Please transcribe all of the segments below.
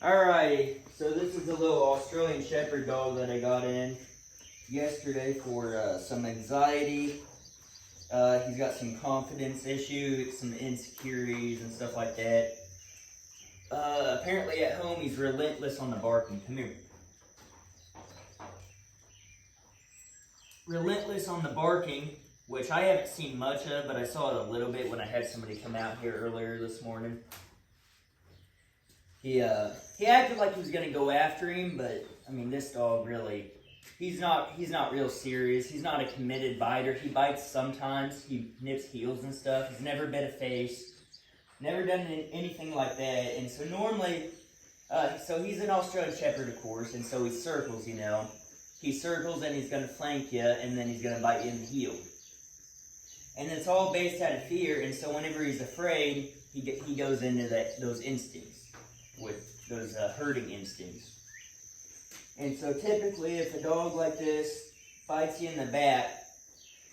Alrighty, so this is a little Australian Shepherd dog that I got in yesterday for some anxiety. He's got some confidence issues, some insecurities and stuff like that. Apparently at home he's relentless on the barking. Come here. Relentless on the barking, which I haven't seen much of, but I saw it a little bit when I had somebody come out here earlier this morning. He acted like he was gonna go after him, but I mean this dog really, he's not real serious. He's not a committed biter. He bites sometimes. He nips heels and stuff. He's never bit a face, never done anything like that. And so normally, so he's an Australian Shepherd, of course, and so he circles. You know, he circles and he's gonna flank you, and then he's gonna bite you in the heel. And it's all based out of fear. And so whenever he's afraid, he goes into those instincts. With those herding instincts. And so typically if a dog like this bites you in the back,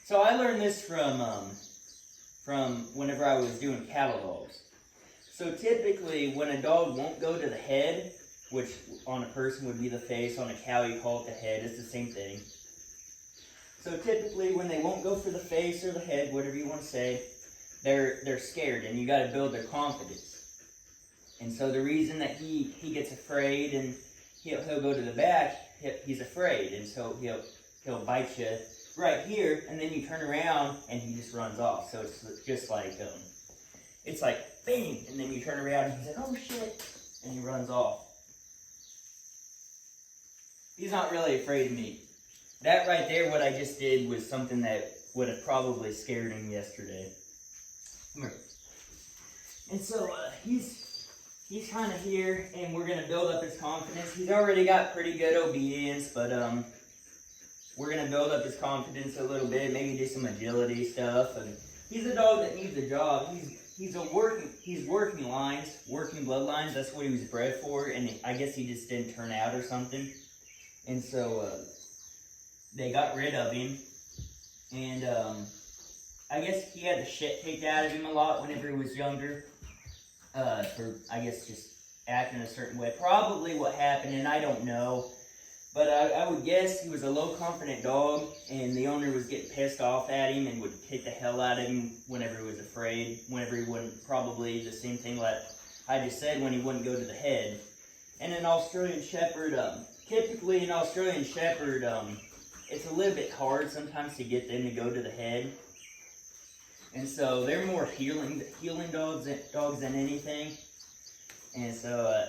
so I learned this from whenever I was doing cattle dogs. So typically when a dog won't go to the head, which on a person would be the face, on a cow you call it the head, it's the same thing. So typically when they won't go for the face or the head, whatever you want to say, they're scared, and you got to build their confidence. And so the reason that he gets afraid and he'll go to the back, he's afraid, and so he'll bite you right here, and then you turn around and he just runs off. So it's just like it's like bang, and then you turn around and he's like, oh shit, and he runs off. He's not really afraid of me. That right there, what I just did, was something that would have probably scared him yesterday. Come here. And so he's kind of here, and we're going to build up his confidence. He's already got pretty good obedience, but we're going to build up his confidence a little bit, maybe do some agility stuff. And he's a dog that needs a job. He's working lines, working bloodlines. That's what he was bred for, and I guess he just didn't turn out or something. And so they got rid of him, and I guess he had the shit kicked out of him a lot whenever he was younger. For, I guess, just acting a certain way. Probably what happened, and I don't know, but I would guess he was a low-confident dog, and the owner was getting pissed off at him and would kick the hell out of him whenever he was afraid, whenever he wouldn't, probably the same thing like I just said, when he wouldn't go to the head. And an Australian Shepherd, typically an Australian Shepherd, it's a little bit hard sometimes to get them to go to the head. And so they're more healing dogs than anything. And so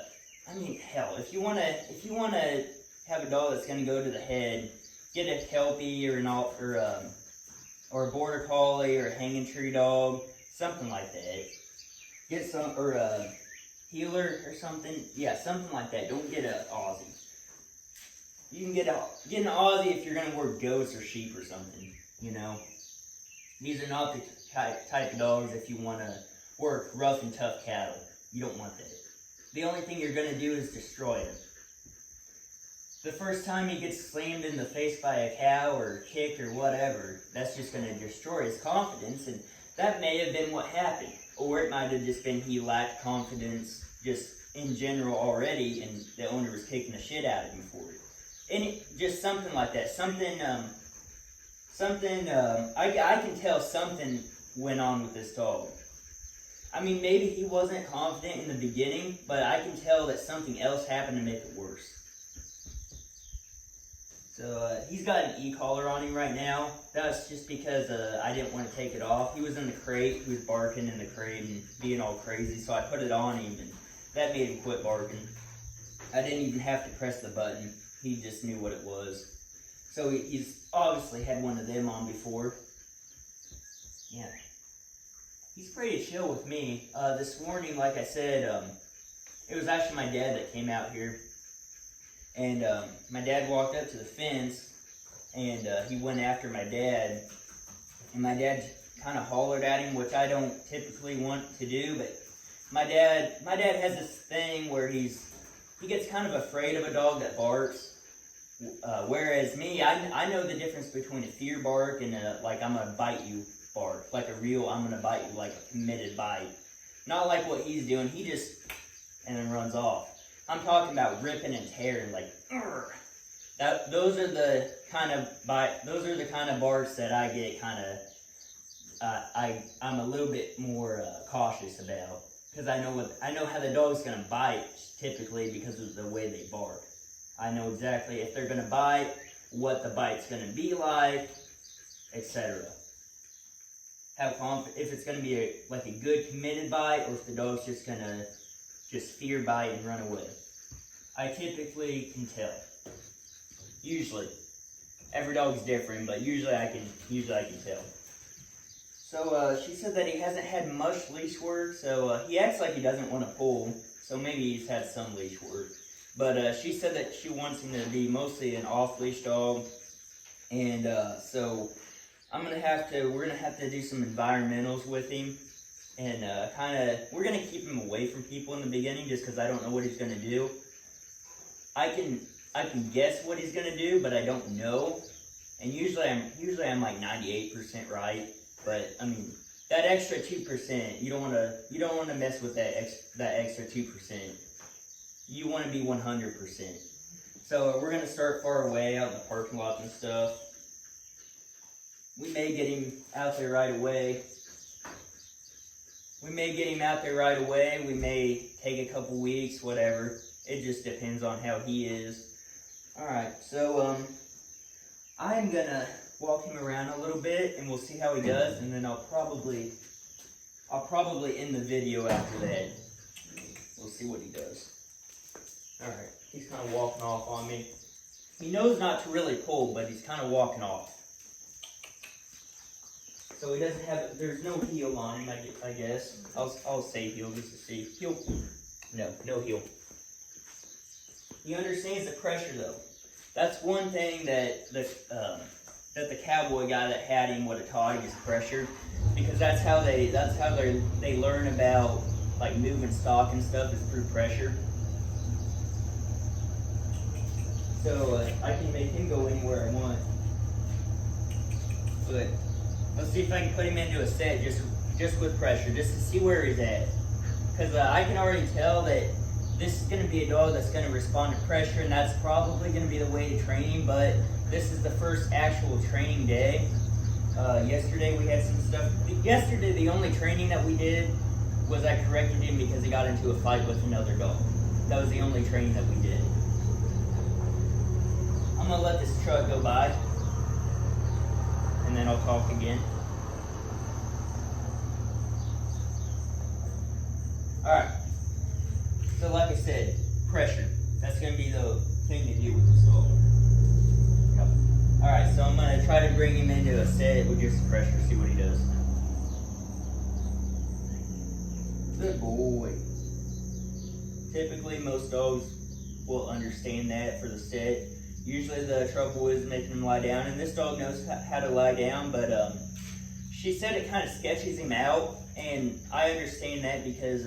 I mean, hell, if you wanna have a dog that's gonna go to the head, get a Kelpie or a border collie or a hanging tree dog, something like that. Get some, or a healer or something. Yeah, something like that. Don't get a Aussie. You can get an Aussie if you're gonna work goats or sheep or something. You know, these are not the type of dogs if you want to work rough and tough cattle. You don't want that. The only thing you're going to do is destroy him. The first time he gets slammed in the face by a cow or kicked or whatever, that's just going to destroy his confidence, and that may have been what happened. Or it might have just been he lacked confidence just in general already, and the owner was kicking the shit out of him for it. Just something like that. I can tell something went on with this dog. I mean, maybe he wasn't confident in the beginning, but I can tell that something else happened to make it worse. So he's got an e-collar on him right now. That's just because I didn't want to take it off. He was in the crate. He was barking in the crate and being all crazy, so I put it on him, and that made him quit barking. I didn't even have to press the button. He just knew what it was. So he's obviously had one of them on before. Yeah. He's pretty chill with me. This morning, like I said, it was actually my dad that came out here. And my dad walked up to the fence, and he went after my dad. And my dad kind of hollered at him, which I don't typically want to do. But my dad has this thing where he gets kind of afraid of a dog that barks. Whereas me, I know the difference between a fear bark and like I'm gonna bite you bark, like a real I'm gonna bite you, like a committed bite. Not like what he's doing. He just and then runs off. I'm talking about ripping and tearing, like, urgh. Those are the kind of barks that I get I'm a little bit more cautious about, because I know how the dog's gonna bite typically because of the way they bark. I know exactly if they're gonna bite, what the bite's gonna be like, etc. If it's gonna be a good committed bite, or if the dog's just gonna fear bite and run away. I typically can tell. Usually, every dog is different, but usually I can tell. So she said that he hasn't had much leash work, so he acts like he doesn't want to pull, so maybe he's had some leash work. But she said that she wants him to be mostly an off-leash dog, and so we're gonna have to do some environmentals with him, and we're gonna keep him away from people in the beginning, just because I don't know what he's gonna do. I can guess what he's gonna do, but I don't know. And usually I'm like 98% right. But I mean, that extra 2%, you don't want to mess with that extra 2%. You want to be 100%. So we're gonna start far away, out in the parking lot and stuff. We may get him out there right away. We may take a couple weeks, whatever. It just depends on how he is. All right, so I'm gonna walk him around a little bit, and we'll see how he does, and then I'll probably end the video after that. We'll see what he does. All right, he's kind of walking off on me. He knows not to really pull, but he's kind of walking off. So he doesn't have. There's no heel on him, I guess. I'll say heel just to see. Heel. No heel. He understands the pressure though. That's one thing that the cowboy guy that had him would have taught him is pressure, because that's how they learn about like moving stock and stuff, is through pressure. So I can make him go anywhere I want. But let's see if I can put him into a set just with pressure, just to see where he's at. Because I can already tell that this is going to be a dog that's going to respond to pressure, and that's probably going to be the way to train him. But this is the first actual training day. Yesterday we had some stuff. Yesterday the only training that we did was I corrected him because he got into a fight with another dog. That was the only training that we did. I'm going to let this truck go by, and then I'll talk again. Alright. So like I said, pressure. That's going to be the thing to do with this dog. Alright, so I'm going to try to bring him into a set with just pressure, see what he does. Good boy. Typically, most dogs will understand that for the set. Usually the trouble is making him lie down, and this dog knows how to lie down, but she said it kind of sketches him out, and I understand that because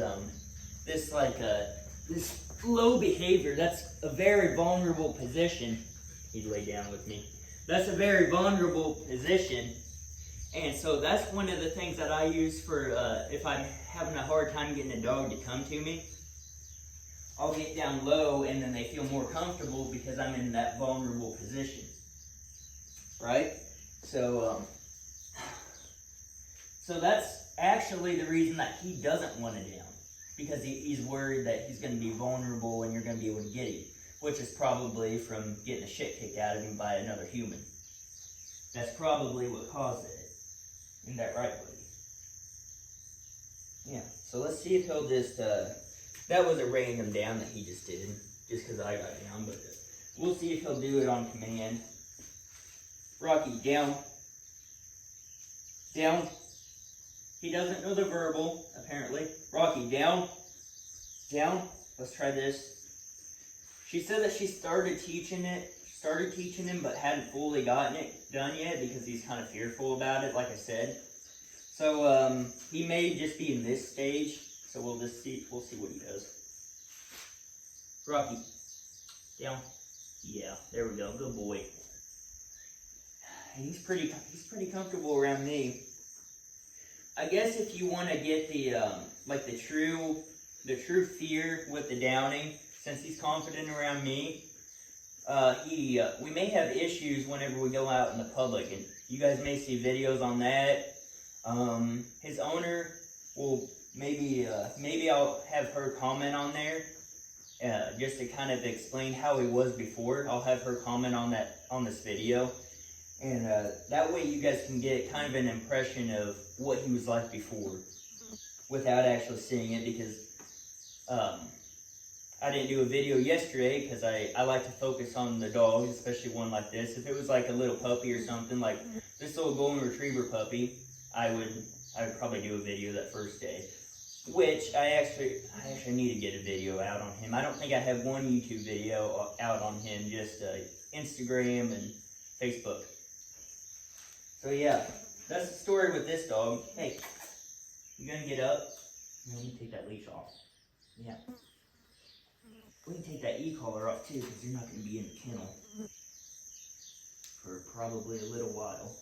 this low behavior, that's a very vulnerable position. He'd lay down with me. That's a very vulnerable position, and so that's one of the things that I use for if I'm having a hard time getting a dog to come to me. I'll get down low, and then they feel more comfortable because I'm in that vulnerable position, right? So that's actually the reason that he doesn't want it down, because he's worried that he's going to be vulnerable and you're going to be able to get him, which is probably from getting the shit kicked out of him by another human. That's probably what caused it. Isn't that right, buddy? Yeah, so let's see if he'll just... that was a random down that he just did, just because I got down, but we'll see if he'll do it on command. Rocky, down. Down. He doesn't know the verbal, apparently. Rocky, down. Down. Let's try this. She said that she started teaching him, but hadn't fully gotten it done yet because he's kind of fearful about it, like I said. So he may just be in this stage. So we'll see what he does. Rocky, down. Yeah, there we go. Good boy. He's pretty comfortable around me. I guess if you want to get the true fear with the downing, since he's confident around me, we may have issues whenever we go out in the public, and you guys may see videos on that. His owner will maybe I'll have her comment on there, just to kind of explain how he was before. I'll have her comment on this video, and that way you guys can get kind of an impression of what he was like before, without actually seeing it, because I didn't do a video yesterday because I like to focus on the dogs, especially one like this. If it was like a little puppy or something, like this little golden retriever puppy, I would probably do a video that first day. Which I actually need to get a video out on him. I don't think I have one YouTube video out on him, just Instagram and Facebook. So yeah, that's the story with this dog. Hey, you gonna get up? Let me take that leash off. Yeah. We can take that e-collar off too, because you're not going to be in the kennel for probably a little while.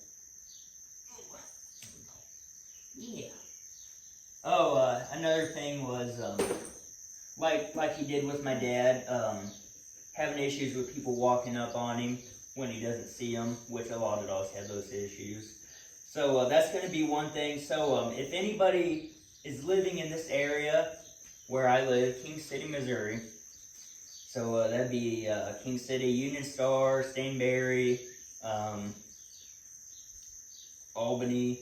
Yeah. Oh, another thing was, like he did with my dad, having issues with people walking up on him when he doesn't see them, which a lot of dogs have those issues. So that's going to be one thing. So if anybody is living in this area where I live, King City, Missouri, so that'd be King City, Union Star, Stainberry, Albany,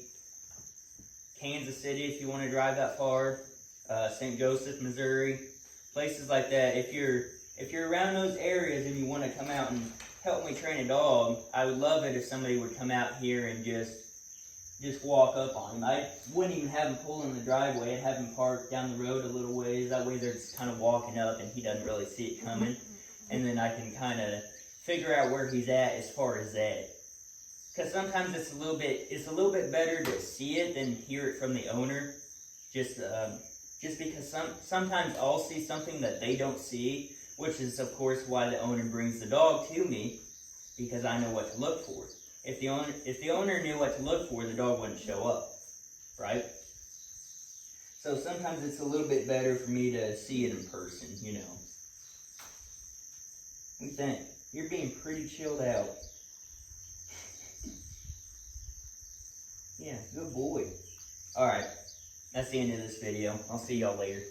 Kansas City if you want to drive that far, St. Joseph, Missouri, places like that. If you're around those areas and you want to come out and help me train a dog, I would love it if somebody would come out here and just walk up on him. I wouldn't even have him pull in the driveway. I'd have him park down the road a little ways. That way they're just kind of walking up and he doesn't really see it coming. And then I can kind of figure out where he's at as far as that. Because sometimes it's a little bit better to see it than hear it from the owner. Just because sometimes I'll see something that they don't see, which is of course why the owner brings the dog to me, because I know what to look for. If the owner knew what to look for, the dog wouldn't show up, right? So sometimes it's a little bit better for me to see it in person, you know. What do you think? You're being pretty chilled out. Yeah, good boy. Alright, that's the end of this video. I'll see y'all later.